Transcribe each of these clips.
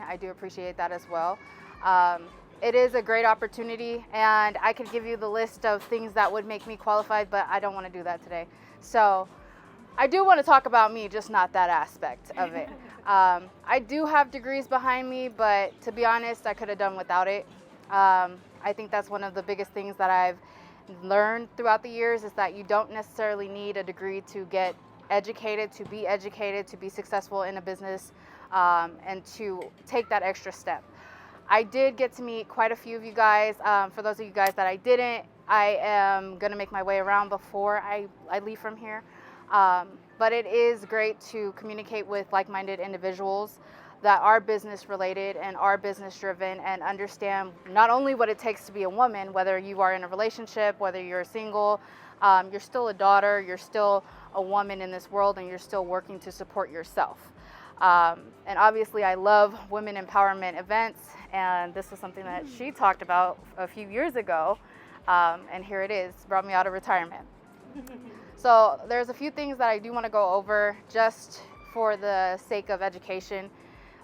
I do appreciate that as well. It is a great opportunity, and I could give you the list of things that would make me qualified, but I don't want to do that today. So I do want to talk about me, just not that aspect of it. I do have degrees behind me, but to be honest, I could have done without it. I think that's one of the biggest things that I've learned throughout the years is that you don't necessarily need a degree to get educated, to be successful in a business, and to take that extra step. I did get to meet quite a few of you guys. For those of you guys that I didn't, I am going to make my way around before I leave from here. But it is great to communicate with like-minded individuals that are business related and are business driven and understand not only what it takes to be a woman, whether you are in a relationship, whether you're single, you're still a daughter, you're still a woman in this world, and you're still working to support yourself. And obviously I love women empowerment events, and this was something that she talked about a few years ago, and here it is, brought me out of retirement. So there's a few things that I do want to go over just for the sake of education,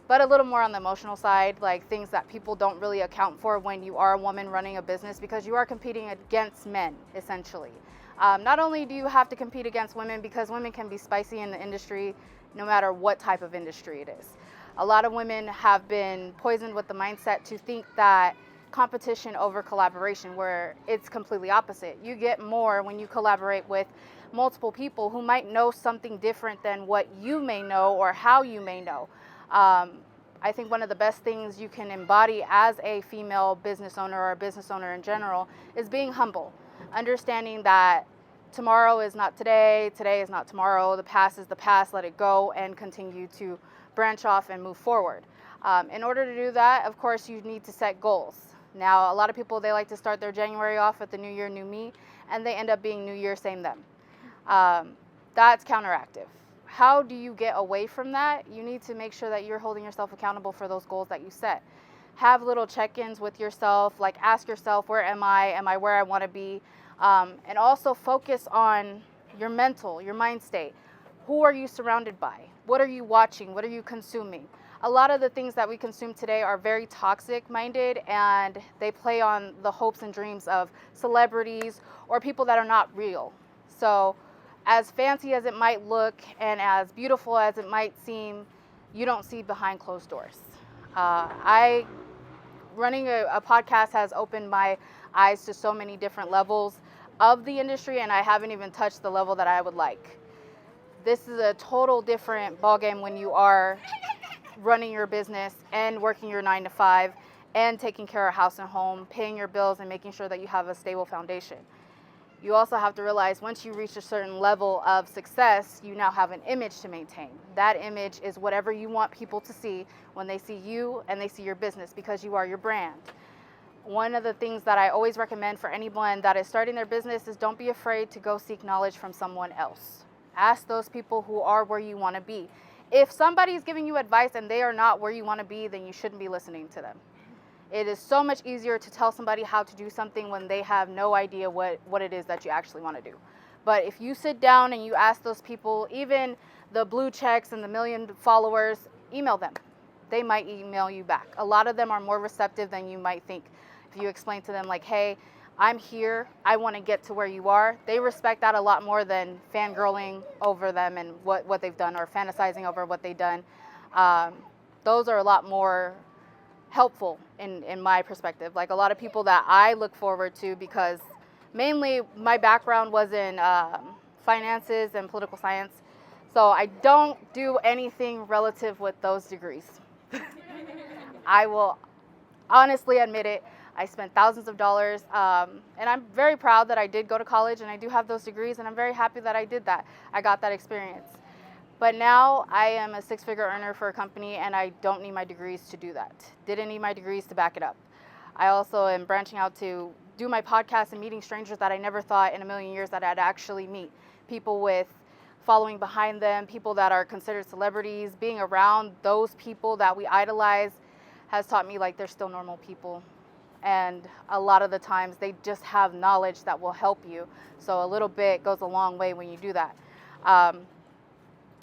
but a little more on the emotional side, like things that people don't really account for when you are a woman running a business, because you are competing against men, essentially. Not only do you have to compete against women, because women can be spicy in the industry, no matter what type of industry it is. A lot of women have been poisoned with the mindset to think that competition over collaboration, where it's completely opposite. You get more when you collaborate with multiple people who might know something different than what you may know or how you may know. I think one of the best things you can embody as a female business owner or a business owner in general is being humble, understanding that tomorrow is not today, today is not tomorrow, the past is the past, let it go, and continue to branch off and move forward. In order to do that, of course, you need to set goals. Now, a lot of people, they like to start their January off with the New Year, New Me, and they end up being New Year, same them. That's counteractive. How do you get away from that? You need to make sure that you're holding yourself accountable for those goals that you set. Have little check-ins with yourself, like ask yourself, where am I? Am I where I want to be? And also focus on your mental, your mind state. Who are you surrounded by? What are you watching? What are you consuming? A lot of the things that we consume today are very toxic minded, and they play on the hopes and dreams of celebrities or people that are not real. So as fancy as it might look and as beautiful as it might seem, you don't see behind closed doors. Running a podcast has opened my eyes to so many different levels of the industry, and I haven't even touched the level that I would like. This is a total different ballgame when you are running your business and working your 9 to 5 and taking care of house and home, paying your bills, and making sure that you have a stable foundation. You also have to realize once you reach a certain level of success, you now have an image to maintain. That image is whatever you want people to see when they see you and they see your business, because you are your brand. One of the things that I always recommend for anyone that is starting their business is don't be afraid to go seek knowledge from someone else. Ask those people who are where you want to be. If somebody is giving you advice and they are not where you want to be, then you shouldn't be listening to them. It is so much easier to tell somebody how to do something when they have no idea what it is that you actually want to do. But if you sit down and you ask those people, even the blue checks and the million followers, email them. They might email you back. A lot of them are more receptive than you might think. If you explain to them like, hey, I'm here, I want to get to where you are, they respect that a lot more than fangirling over them and what they've done, or fantasizing over what they've done. Those are a lot more helpful in my perspective. Like a lot of people that I look forward to, because mainly my background was in finances and political science. So I don't do anything relative with those degrees. I will honestly admit it. I spent thousands of dollars, and I'm very proud that I did go to college and I do have those degrees, and I'm very happy that I did that. I got that experience. But now I am a six-figure earner for a company, and I don't need my degrees to do that. Didn't need my degrees to back it up. I also am branching out to do my podcast and meeting strangers that I never thought in a million years that I'd actually meet. People with following behind them, people that are considered celebrities. Being around those people that we idolize has taught me like they're still normal people. And a lot of the times they just have knowledge that will help you. So a little bit goes a long way when you do that.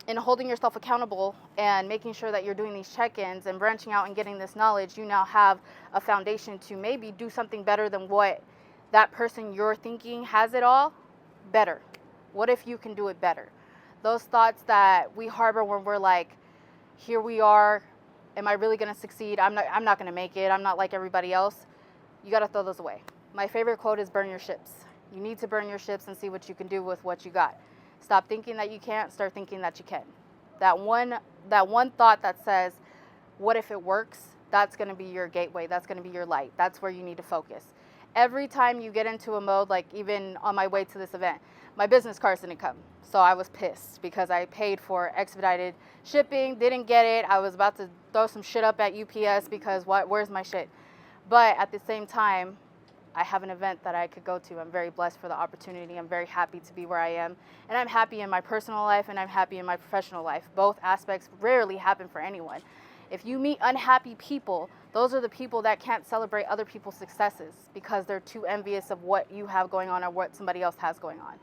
in holding yourself accountable and making sure that you're doing these check-ins and branching out and getting this knowledge, you now have a foundation to maybe do something better than what that person you're thinking has it all better. What if you can do it better? Those thoughts that we harbor when we're like, here we are, am I really going to succeed? I'm not going to make it. I'm not like everybody else. You got to throw those away. My favorite quote is burn your ships. You need to burn your ships and see what you can do with what you got. Stop thinking that you can't, start thinking that you can. That one thought that says, what if it works? That's going to be your gateway. That's going to be your light. That's where you need to focus. Every time you get into a mode, like even on my way to this event, my business cards didn't come. So I was pissed because I paid for expedited shipping, didn't get it. I was about to throw some shit up at UPS because where's my shit? But at the same time, I have an event that I could go to. I'm very blessed for the opportunity. I'm very happy to be where I am. And I'm happy in my personal life and I'm happy in my professional life. Both aspects rarely happen for anyone. If you meet unhappy people, those are the people that can't celebrate other people's successes because they're too envious of what you have going on or what somebody else has going on.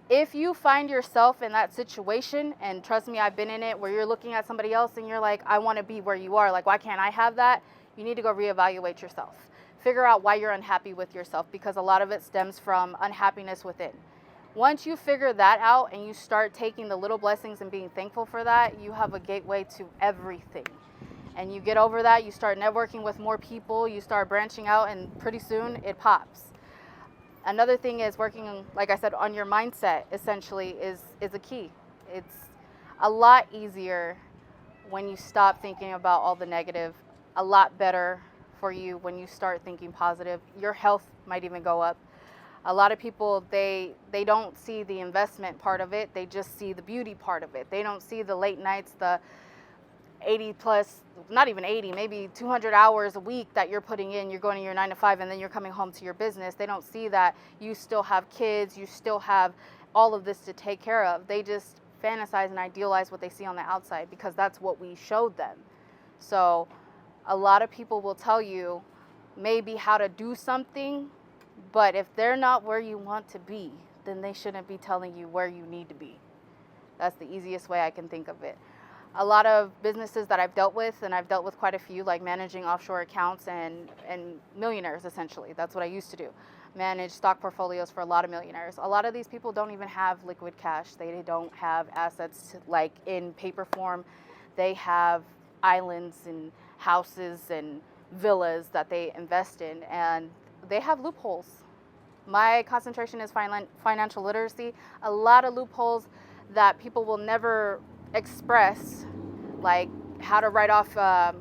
If you find yourself in that situation, and trust me, I've been in it, where you're looking at somebody else and you're like, I want to be where you are. Like, why can't I have that? You need to go reevaluate yourself. Figure out why you're unhappy with yourself, because a lot of it stems from unhappiness within. Once you figure that out and you start taking the little blessings and being thankful for that, you have a gateway to everything. And you get over that, you start networking with more people, you start branching out, and pretty soon it pops. Another thing is working, like I said, on your mindset, essentially, is a key. It's a lot easier when you stop thinking about all the negative, a lot better for you when you start thinking positive. Your health might even go up. A lot of people, they don't see the investment part of it, they just see the beauty part of it. They don't see the late nights, the 80 plus, not even 80, maybe 200 hours a week that you're putting in. You're going to your 9 to 5 and then you're coming home to your business. They don't see that you still have kids, you still have all of this to take care of. They just fantasize and idealize what they see on the outside because that's what we showed them. So a lot of people will tell you maybe how to do something, but if they're not where you want to be, then they shouldn't be telling you where you need to be. That's the easiest way I can think of it. A lot of businesses that I've dealt with, and I've dealt with quite a few, like managing offshore accounts and millionaires, essentially. That's what I used to do. Manage stock portfolios for a lot of millionaires. A lot of these people don't even have liquid cash. They don't have assets like in paper form. They have islands and houses and villas that they invest in, and they have loopholes. My concentration is financial literacy. A lot of loopholes that people will never express, like how to write off, I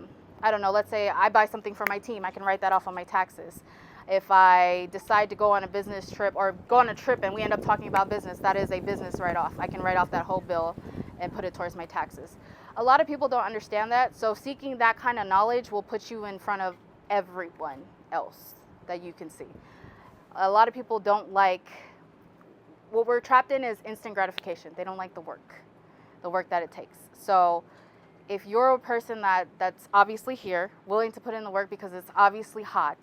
don't know, let's say I buy something for my team, I can write that off on my taxes. If I decide to go on a business trip or go on a trip and we end up talking about business, that is a business write-off. I can write off that whole bill and put it towards my taxes. A lot of people don't understand that, so seeking that kind of knowledge will put you in front of everyone else that you can see. A lot of people don't like, what we're trapped in is instant gratification. They don't like the work that it takes. So if you're a person that's obviously here, willing to put in the work because it's obviously hot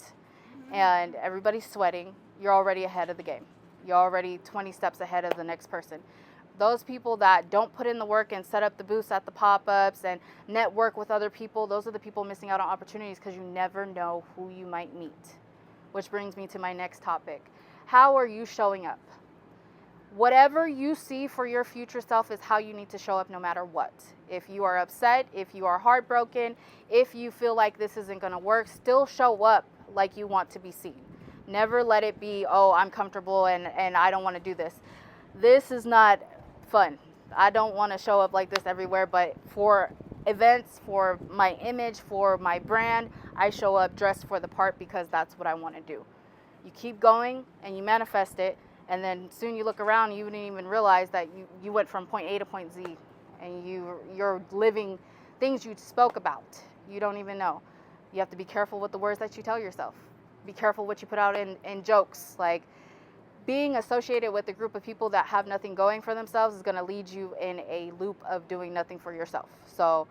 and everybody's sweating, you're already ahead of the game. You're already 20 steps ahead of the next person. Those people that don't put in the work and set up the booths at the pop-ups and network with other people, those are the people missing out on opportunities because you never know who you might meet. Which brings me to my next topic. How are you showing up? Whatever you see for your future self is how you need to show up no matter what. If you are upset, if you are heartbroken, if you feel like this isn't going to work, still show up like you want to be seen. Never let it be, oh, I'm comfortable and I don't want to do this. This is not fun. I don't want to show up like this everywhere, but for events, for my image, for my brand, I show up dressed for the part because that's what I want to do. You keep going and you manifest it. And then soon you look around and you didn't even realize that you went from point A to point Z and you're living things you spoke about. You don't even know. You have to be careful with the words that you tell yourself. Be careful what you put out in jokes. Like being associated with a group of people that have nothing going for themselves is going to lead you in a loop of doing nothing for yourself. So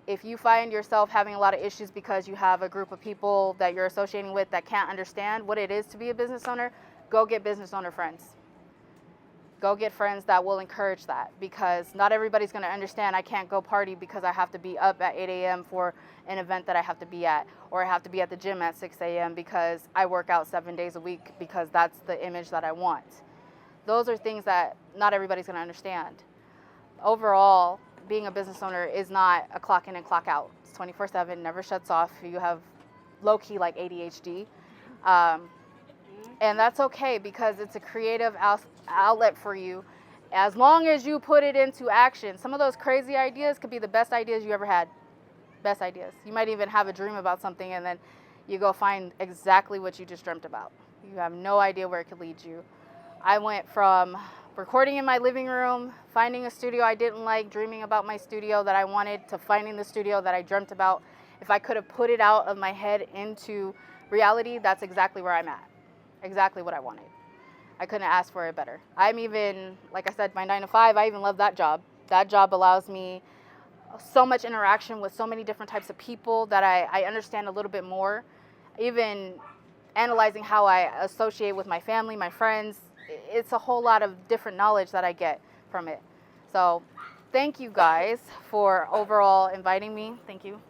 if you find yourself having a lot of issues because you have a group of people that you're associating with that can't understand what it is to be a business owner, go get business owner friends. Go get friends that will encourage that, because not everybody's going to understand I can't go party because I have to be up at 8 a.m. for an event that I have to be at, or I have to be at the gym at 6 a.m. because I work out 7 days a week because that's the image that I want. Those are things that not everybody's going to understand. Overall, being a business owner is not a clock in and clock out. It's 24/7, never shuts off. You have low-key like ADHD. And that's okay, because it's a creative outlet for you as long as you put it into action. Some of those crazy ideas could be the best ideas you ever had. Best ideas. You might even have a dream about something and then you go find exactly what you just dreamt about. You have no idea where it could lead you. I went from recording in my living room, finding a studio I didn't like, dreaming about my studio that I wanted, to finding the studio that I dreamt about. If I could have put it out of my head into reality, that's exactly where I'm at. Exactly what I wanted. I couldn't ask for it better. I'm even, like I said, my 9 to 5, I even love that job. That job allows me so much interaction with so many different types of people that I understand a little bit more. Even analyzing how I associate with my family, my friends, it's a whole lot of different knowledge that I get from it. So thank you guys for overall inviting me. Thank you.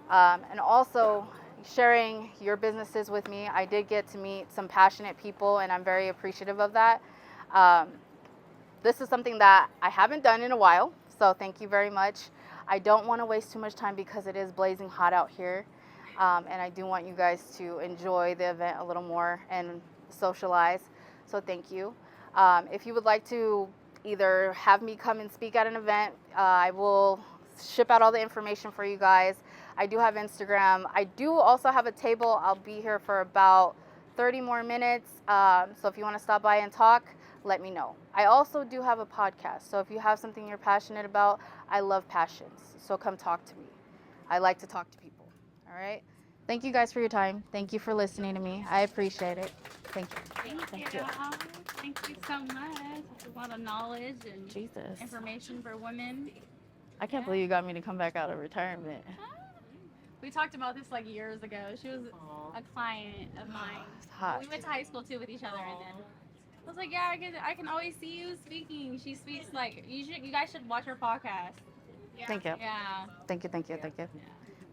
And also sharing your businesses with me. I did get to meet some passionate people, and I'm very appreciative of that. This is something that I haven't done in a while, so thank you very much. I don't want to waste too much time because it is blazing hot out here, and I do want you guys to enjoy the event a little more and socialize, so thank you. If you would like to either have me come and speak at an event, I will ship out all the information for you guys. I do have Instagram. I do also have a table. I'll be here for about 30 more minutes. So if you want to stop by and talk, let me know. I also do have a podcast. So if you have something you're passionate about, I love passions. So come talk to me. I like to talk to people. All right. Thank you guys for your time. Thank you for listening to me. I appreciate it. Thank you. Thank you. Thank you so much. It's a lot of knowledge and information for women. I can't believe you got me to come back out of retirement. We talked about this like years ago. She was a client of mine. It's hot. We went to high school too with each other, and then I was like, yeah, I can always see you speaking. She speaks like you guys should watch her podcast. Yeah. Thank you. Yeah. Thank you. Thank you. Thank you.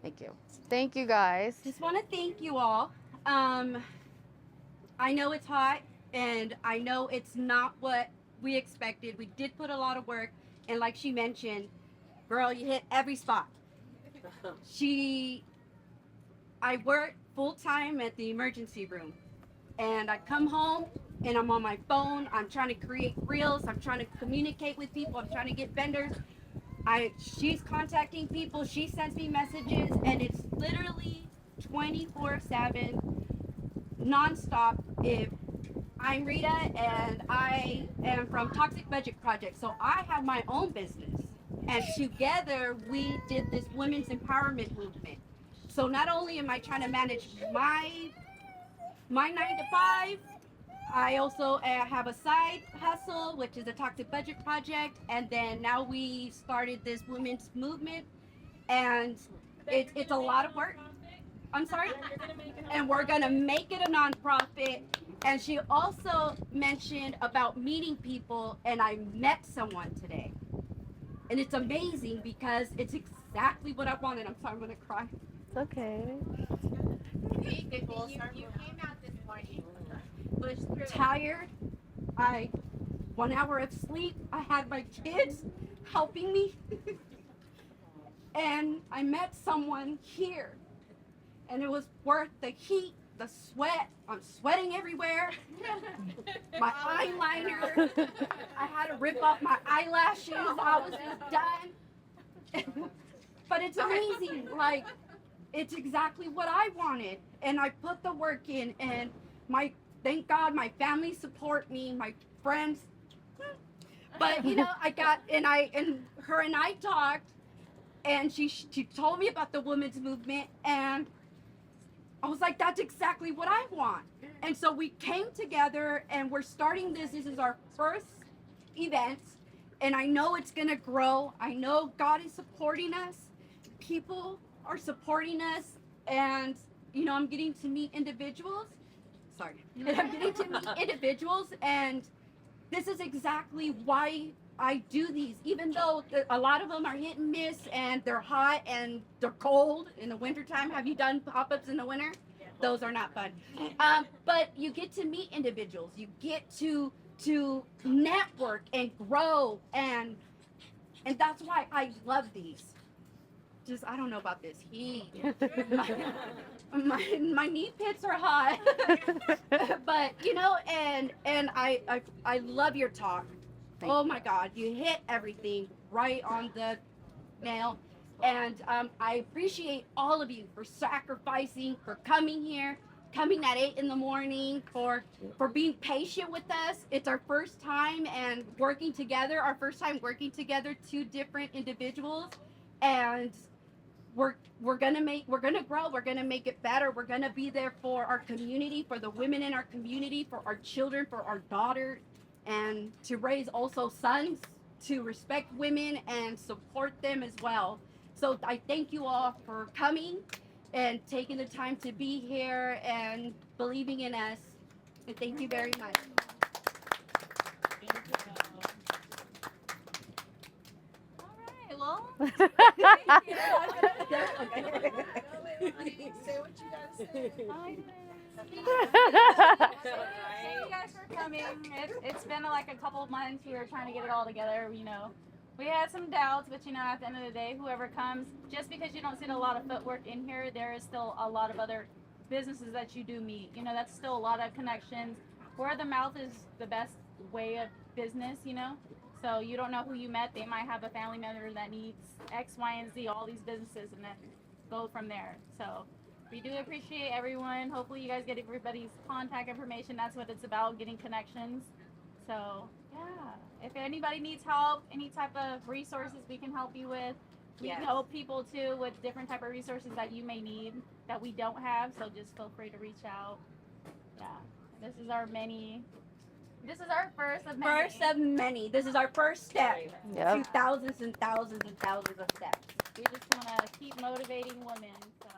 Thank you. Thank you guys. Just want to thank you all. I know it's hot, and I know it's not what we expected. We did put a lot of work, and like she mentioned, girl, you hit every spot. I work full time at the emergency room, and I come home and I'm on my phone. I'm trying to create reels. I'm trying to communicate with people. I'm trying to get vendors. She's contacting people. She sends me messages, and it's literally 24/7, nonstop. If I'm Rita, and I am from Toxic Budget Project, so I have my own business. And together we did this women's empowerment movement. So not only am I trying to manage my 9 to 5, I also have a side hustle, which is a Toxic Budget Project. And then now we started this women's movement, and it's a lot of work. I'm sorry? And we're gonna make it a nonprofit. And she also mentioned about meeting people, and I met someone today. And it's amazing because it's exactly what I wanted. I'm sorry, I'm gonna cry. It's okay. You came out this morning. Was tired. 1 hour of sleep. I had my kids helping me. And I met someone here. And it was worth the heat, the sweat. I'm sweating everywhere. My eyeliner. I had to rip off my eyelashes. I was just done. But it's amazing. Like, it's exactly what I wanted. And I put the work in, and thank God my family support me, my friends. But you know, her and I talked, and she told me about the women's movement, and I was like, that's exactly what I want. And so we came together, and we're starting this. This is our first event, and I know it's gonna grow. I know God is supporting us. People are supporting us, and you know, I'm getting to meet individuals. And this is exactly why I do these, even though a lot of them are hit and miss and they're hot and they're cold in the wintertime. Have you done pop-ups in the winter? Those are not fun. But you get to meet individuals. You get to network and grow, and that's why I love these. Just, I don't know about this heat. My knee pits are hot. But you know, and I love your talk. Oh my God, you hit everything right on the nail. And I appreciate all of you for sacrificing, for coming here, coming at 8 in the morning, for being patient with us. It's our first time and working together. Our first time working together, 2 different individuals, and we're gonna grow. We're gonna make it better. We're gonna be there for our community, for the women in our community, for our children, for our daughters, and to raise also sons to respect women and support them as well. So I thank you all for coming and taking the time to be here and believing in us. And thank you very much. All right, well, Say what you gotta say. thank you guys for coming. It's been like a couple of months. We were trying to get it all together, you know. We had some doubts, but you know, at the end of the day, whoever comes, just because you don't see a lot of footwork in here, there is still a lot of other businesses that you do meet. You know, that's still a lot of connections. Word of mouth is the best way of business, you know. So you don't know who you met. They might have a family member that needs X, Y, and Z, all these businesses, and then go from there. So we do appreciate everyone. Hopefully you guys get everybody's contact information. That's what it's about, getting connections. So yeah, if anybody needs help, any type of resources we can help you with. We can help people too with different type of resources that you may need that we don't have. So just feel free to reach out. Yeah, this is our first of many. First of many. This is our first step Yep. to thousands and thousands and thousands of steps. We just want to keep motivating women. So.